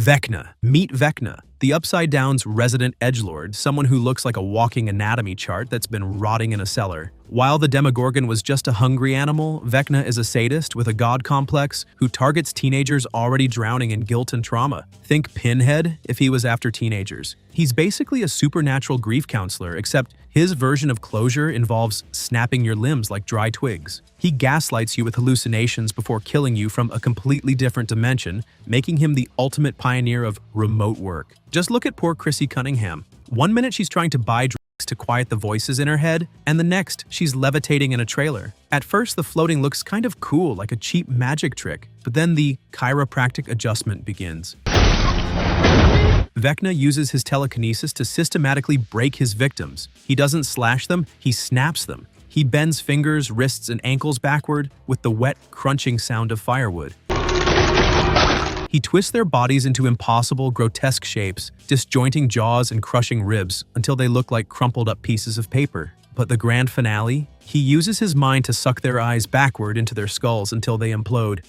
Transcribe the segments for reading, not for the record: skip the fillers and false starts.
Vecna. Meet Vecna, the Upside Down's resident edgelord, someone who looks like a walking anatomy chart that's been rotting in a cellar. While the Demogorgon was just a hungry animal, Vecna is a sadist with a god complex who targets teenagers already drowning in guilt and trauma. Think Pinhead if he was after teenagers. He's basically a supernatural grief counselor, except his version of closure involves snapping your limbs like dry twigs. He gaslights you with hallucinations before killing you from a completely different dimension, making him the ultimate pioneer of remote work. Just look at poor Chrissy Cunningham. One minute she's trying to buy drugs to quiet the voices in her head, and the next she's levitating in a trailer. At first, the floating looks kind of cool, like a cheap magic trick, but then the chiropractic adjustment begins. Vecna uses his telekinesis to systematically break his victims. He doesn't slash them, he snaps them. He bends fingers, wrists, and ankles backward with the wet, crunching sound of firewood. He twists their bodies into impossible, grotesque shapes, disjointing jaws and crushing ribs until they look like crumpled up pieces of paper. But the grand finale? He uses his mind to suck their eyes backward into their skulls until they implode.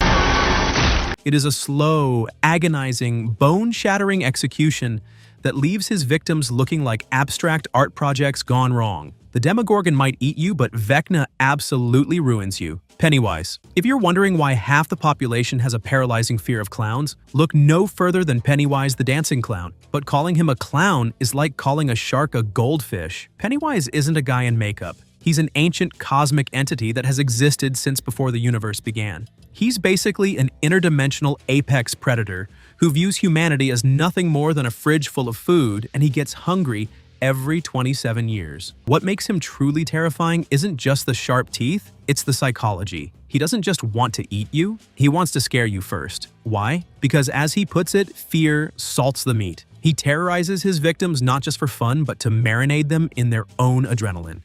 It is a slow, agonizing, bone-shattering execution that leaves his victims looking like abstract art projects gone wrong. The Demogorgon might eat you, but Vecna absolutely ruins you. Pennywise. If you're wondering why half the population has a paralyzing fear of clowns, look no further than Pennywise the dancing clown. But calling him a clown is like calling a shark a goldfish. Pennywise isn't a guy in makeup. He's an ancient cosmic entity that has existed since before the universe began. He's basically an interdimensional apex predator who views humanity as nothing more than a fridge full of food, and he gets hungry every 27 years. What makes him truly terrifying isn't just the sharp teeth, it's the psychology. He doesn't just want to eat you, he wants to scare you first. Why? Because as he puts it, fear salts the meat. He terrorizes his victims not just for fun, but to marinate them in their own adrenaline.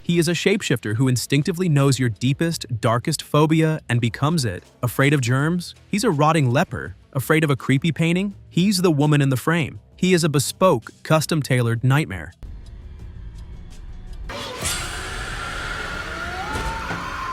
He is a shapeshifter who instinctively knows your deepest, darkest phobia and becomes it. Afraid of germs? He's a rotting leper. Afraid of a creepy painting? He's the woman in the frame. He is a bespoke, custom-tailored nightmare. He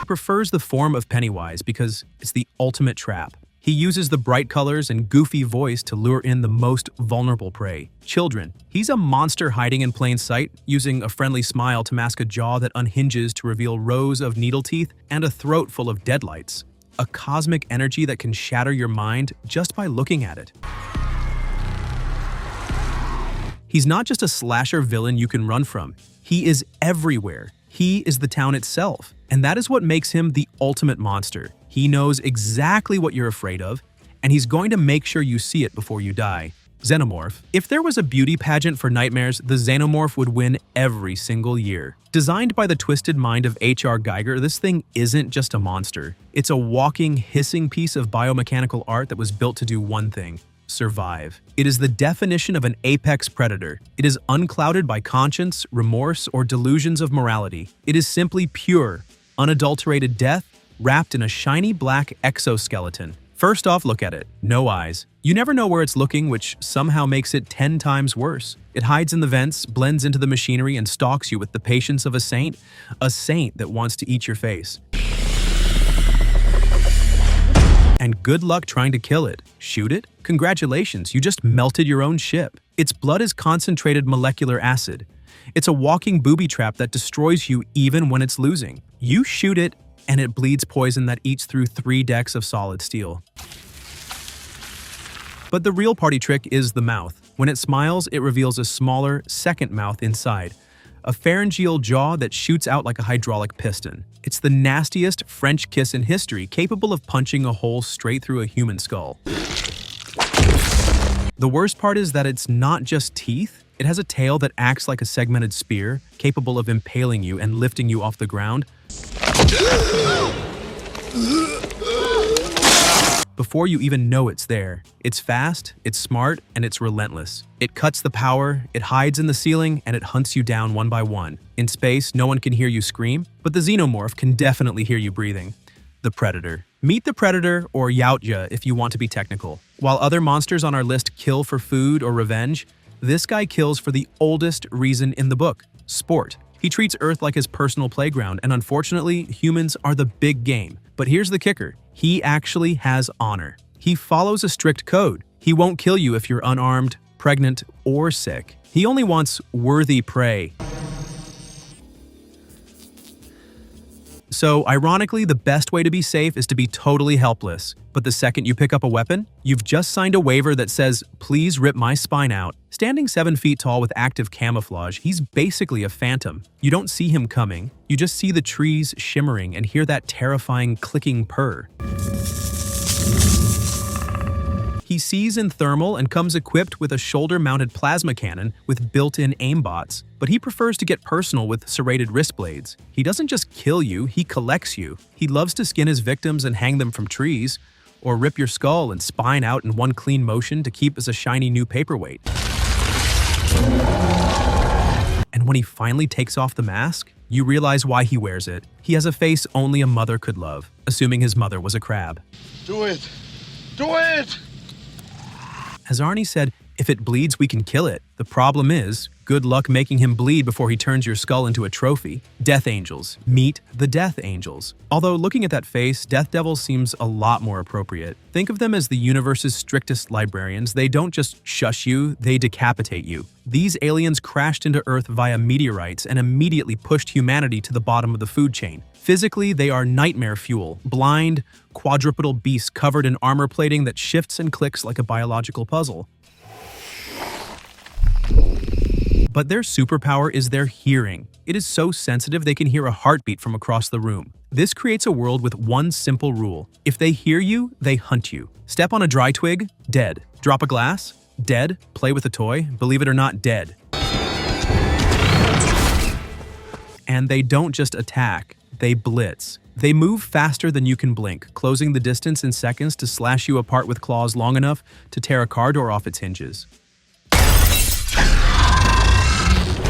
prefers the form of Pennywise because it's the ultimate trap. He uses the bright colors and goofy voice to lure in the most vulnerable prey, children. He's a monster hiding in plain sight, using a friendly smile to mask a jaw that unhinges to reveal rows of needle teeth and a throat full of deadlights. A cosmic energy that can shatter your mind just by looking at it. He's not just a slasher villain you can run from. He is everywhere. He is the town itself, and that is what makes him the ultimate monster. He knows exactly what you're afraid of, and he's going to make sure you see it before you die. Xenomorph. If there was a beauty pageant for nightmares, the Xenomorph would win every single year. Designed by the twisted mind of H.R. Geiger, this thing isn't just a monster. It's a walking, hissing piece of biomechanical art that was built to do one thing: survive. It is the definition of an apex predator. It is unclouded by conscience, remorse, or delusions of morality. It is simply pure, unadulterated death wrapped in a shiny black exoskeleton. First off, look at it. No eyes. You never know where it's looking, which somehow makes it 10 times worse. It hides in the vents, blends into the machinery, and stalks you with the patience of a saint that wants to eat your face. And good luck trying to kill it. Shoot it? Congratulations, you just melted your own ship. Its blood is concentrated molecular acid. It's a walking booby trap that destroys you even when it's losing. You shoot it, and it bleeds poison that eats through 3 decks of solid steel. But the real party trick is the mouth. When it smiles, it reveals a smaller, second mouth inside. A pharyngeal jaw that shoots out like a hydraulic piston. It's the nastiest French kiss in history, capable of punching a hole straight through a human skull. The worst part is that it's not just teeth. It has a tail that acts like a segmented spear, capable of impaling you and lifting you off the ground before you even know it's there. It's fast, it's smart, and it's relentless. It cuts the power, it hides in the ceiling, and it hunts you down one by one. In space, no one can hear you scream, but the Xenomorph can definitely hear you breathing. The Predator. Meet the Predator, or Yautja if you want to be technical. While other monsters on our list kill for food or revenge, this guy kills for the oldest reason in the book: sport. He treats Earth like his personal playground, and unfortunately, humans are the big game. But here's the kicker. He actually has honor. He follows a strict code. He won't kill you if you're unarmed, pregnant, or sick. He only wants worthy prey. So, ironically, the best way to be safe is to be totally helpless. But the second you pick up a weapon, you've just signed a waiver that says, please rip my spine out. Standing 7 feet tall with active camouflage, he's basically a phantom. You don't see him coming, you just see the trees shimmering and hear that terrifying clicking purr. He sees in thermal and comes equipped with a shoulder-mounted plasma cannon with built-in aimbots, but he prefers to get personal with serrated wrist blades. He doesn't just kill you, he collects you. He loves to skin his victims and hang them from trees, or rip your skull and spine out in one clean motion to keep as a shiny new paperweight. And when he finally takes off the mask, you realize why he wears it. He has a face only a mother could love, assuming his mother was a crab. Do it! Do it! As Arnie said, if it bleeds, we can kill it. The problem is, good luck making him bleed before he turns your skull into a trophy. Death Angels. Meet the Death Angels. Although looking at that face, Death Devil seems a lot more appropriate. Think of them as the universe's strictest librarians. They don't just shush you, they decapitate you. These aliens crashed into Earth via meteorites and immediately pushed humanity to the bottom of the food chain. Physically, they are nightmare fuel, blind, quadrupedal beasts covered in armor plating that shifts and clicks like a biological puzzle. But their superpower is their hearing. It is so sensitive they can hear a heartbeat from across the room. This creates a world with one simple rule. If they hear you, they hunt you. Step on a dry twig, dead. Drop a glass, dead. Play with a toy, believe it or not, dead. And they don't just attack, they blitz. They move faster than you can blink, closing the distance in seconds to slash you apart with claws long enough to tear a car door off its hinges.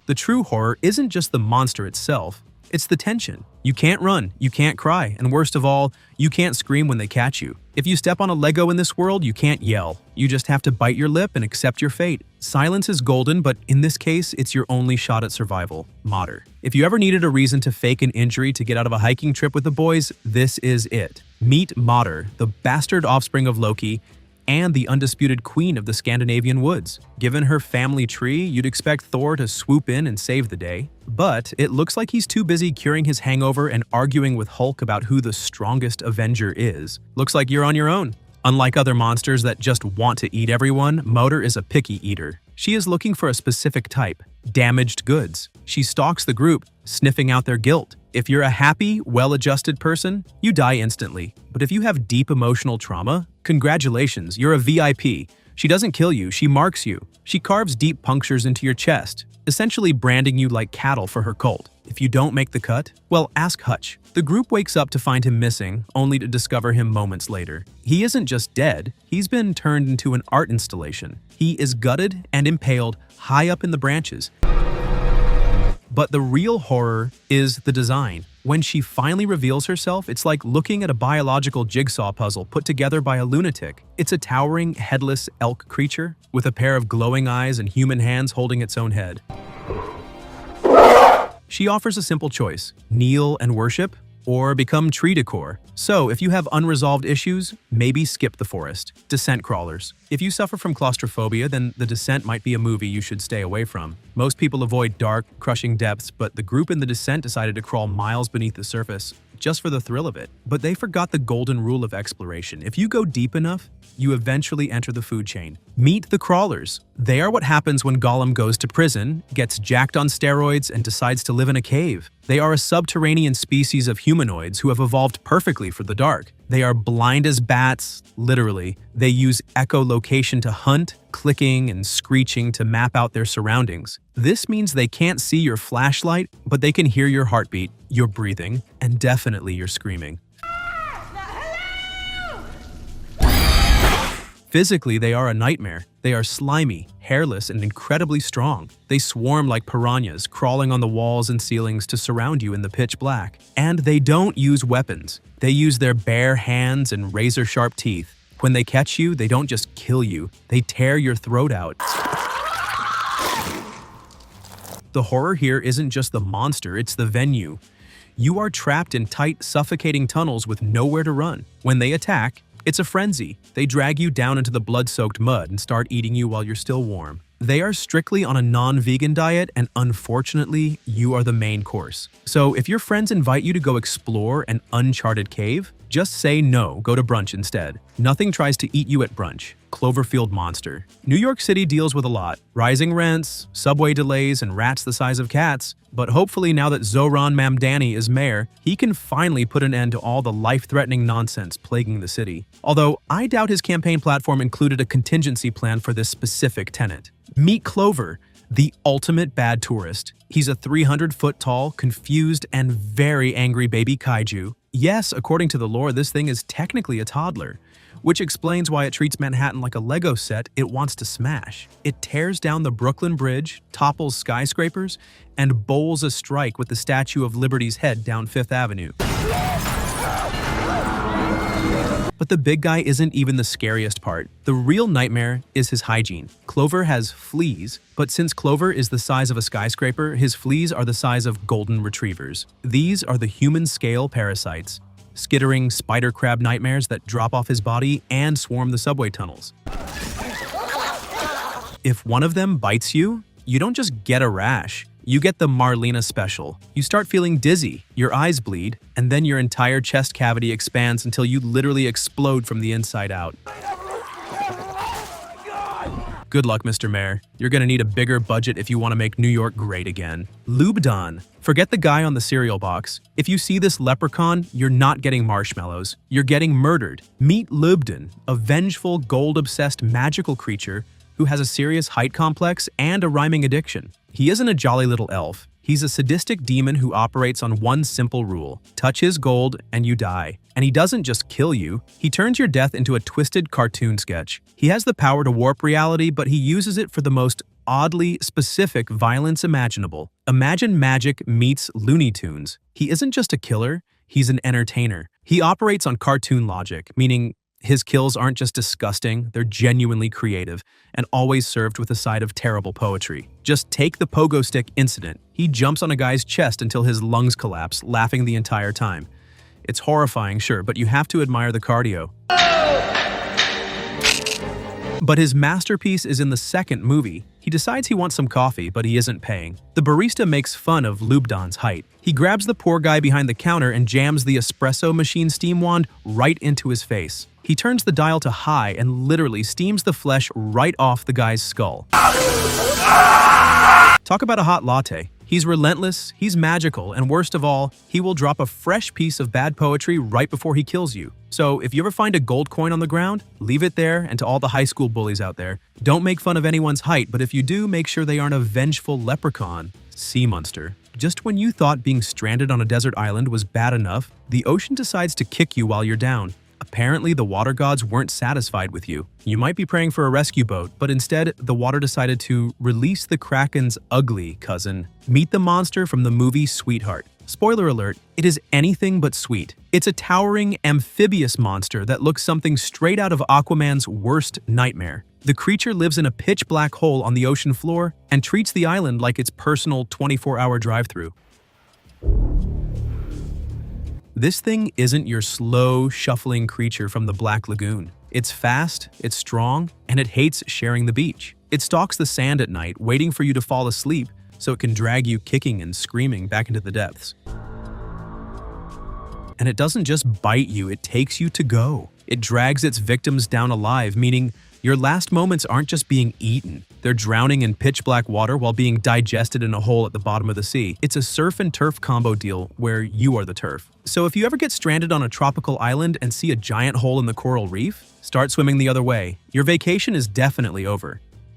The true horror isn't just the monster itself, it's the tension. You can't run, you can't cry, and worst of all, you can't scream when they catch you. If you step on a Lego in this world, you can't yell. You just have to bite your lip and accept your fate. Silence is golden, but in this case, it's your only shot at survival. Mater. If you ever needed a reason to fake an injury to get out of a hiking trip with the boys, this is it. Meet Mater, the bastard offspring of Loki, and the undisputed queen of the Scandinavian woods. Given her family tree, you'd expect Thor to swoop in and save the day. But it looks like he's too busy curing his hangover and arguing with Hulk about who the strongest Avenger is. Looks like you're on your own. Unlike other monsters that just want to eat everyone, Mater is a picky eater. She is looking for a specific type, damaged goods. She stalks the group, sniffing out their guilt. If you're a happy, well-adjusted person, you die instantly. But if you have deep emotional trauma, congratulations, you're a VIP. She doesn't kill you, she marks you. She carves deep punctures into your chest, essentially branding you like cattle for her cult. If you don't make the cut, well, ask Hutch. The group wakes up to find him missing, only to discover him moments later. He isn't just dead, he's been turned into an art installation. He is gutted and impaled high up in the branches. But the real horror is the design. When she finally reveals herself, it's like looking at a biological jigsaw puzzle put together by a lunatic. It's a towering, headless elk creature with a pair of glowing eyes and human hands holding its own head. She offers a simple choice: kneel and worship, or become tree decor. So, if you have unresolved issues, maybe skip the forest. Descent crawlers. If you suffer from claustrophobia, then The Descent might be a movie you should stay away from. Most people avoid dark, crushing depths, but the group in The Descent decided to crawl miles beneath the surface, just for the thrill of it. But they forgot the golden rule of exploration. If you go deep enough, you eventually enter the food chain. Meet the crawlers. They are what happens when Gollum goes to prison, gets jacked on steroids, and decides to live in a cave. They are a subterranean species of humanoids who have evolved perfectly for the dark. They are blind as bats, literally. They use echolocation to hunt, clicking and screeching to map out their surroundings. This means they can't see your flashlight, but they can hear your heartbeat, your breathing, and definitely your screaming. Physically, they are a nightmare. They are slimy, hairless, and incredibly strong. They swarm like piranhas, crawling on the walls and ceilings to surround you in the pitch black. And they don't use weapons. They use their bare hands and razor-sharp teeth. When they catch you, they don't just kill you, they tear your throat out. The horror here isn't just the monster, it's the venue. You are trapped in tight, suffocating tunnels with nowhere to run. When they attack, it's a frenzy. They drag you down into the blood-soaked mud and start eating you while you're still warm. They are strictly on a non-vegan diet, and unfortunately, you are the main course. So if your friends invite you to go explore an uncharted cave, just say no, go to brunch instead. Nothing tries to eat you at brunch. Cloverfield Monster. New York City deals with a lot. Rising rents, subway delays, and rats the size of cats. But hopefully now that Zohran Mamdani is mayor, he can finally put an end to all the life-threatening nonsense plaguing the city. Although I doubt his campaign platform included a contingency plan for this specific tenant. Meet Clover, the ultimate bad tourist. He's a 300-foot tall, confused, and very angry baby kaiju. Yes, according to the lore, this thing is technically a toddler, which explains why it treats Manhattan like a Lego set it wants to smash. It tears down the Brooklyn Bridge, topples skyscrapers, and bowls a strike with the Statue of Liberty's head down Fifth Avenue. But the big guy isn't even the scariest part. The real nightmare is his hygiene. Clover has fleas, but since Clover is the size of a skyscraper, his fleas are the size of golden retrievers. These are the human-scale parasites, skittering spider crab nightmares that drop off his body and swarm the subway tunnels. If one of them bites you, you don't just get a rash. You get the Marlena special. You start feeling dizzy, your eyes bleed, and then your entire chest cavity expands until you literally explode from the inside out. Good luck, Mr. Mayor. You're gonna need a bigger budget if you want to make New York great again. Lubdan. Forget the guy on the cereal box. If you see this leprechaun, you're not getting marshmallows. You're getting murdered. Meet Lubdan, a vengeful, gold-obsessed magical creature who has a serious height complex and a rhyming addiction. He isn't a jolly little elf. He's a sadistic demon who operates on one simple rule: touch his gold and you die. And he doesn't just kill you, he turns your death into a twisted cartoon sketch. He has the power to warp reality, but he uses it for the most oddly specific violence imaginable. Imagine magic meets Looney Tunes. He isn't just a killer, he's an entertainer. He operates on cartoon logic, meaning his kills aren't just disgusting, they're genuinely creative, and always served with a side of terrible poetry. Just take the pogo stick incident. He jumps on a guy's chest until his lungs collapse, laughing the entire time. It's horrifying, sure, but you have to admire the cardio. But his masterpiece is in the second movie. He decides he wants some coffee, but he isn't paying. The barista makes fun of Lubdan's height. He grabs the poor guy behind the counter and jams the espresso machine steam wand right into his face. He turns the dial to high and literally steams the flesh right off the guy's skull. Talk about a hot latte. He's relentless, he's magical, and worst of all, he will drop a fresh piece of bad poetry right before he kills you. So if you ever find a gold coin on the ground, leave it there, and to all the high school bullies out there, don't make fun of anyone's height, but if you do, make sure they aren't a vengeful leprechaun. Seamonster. Just when you thought being stranded on a desert island was bad enough, the ocean decides to kick you while you're down. Apparently, the water gods weren't satisfied with you. You might be praying for a rescue boat, but instead, the water decided to release the Kraken's ugly cousin. Meet the monster from the movie Sweetheart. Spoiler alert, it is anything but sweet. It's a towering, amphibious monster that looks something straight out of Aquaman's worst nightmare. The creature lives in a pitch-black hole on the ocean floor and treats the island like its personal 24-hour drive-thru. This thing isn't your slow, shuffling creature from the Black Lagoon. It's fast, it's strong, and it hates sharing the beach. It stalks the sand at night, waiting for you to fall asleep so it can drag you kicking and screaming back into the depths. And it doesn't just bite you, it takes you to go. It drags its victims down alive, meaning your last moments aren't just being eaten. They're drowning in pitch-black water while being digested in a hole at the bottom of the sea. It's a surf and turf combo deal where you are the turf. So if you ever get stranded on a tropical island and see a giant hole in the coral reef, start swimming the other way. Your vacation is definitely over.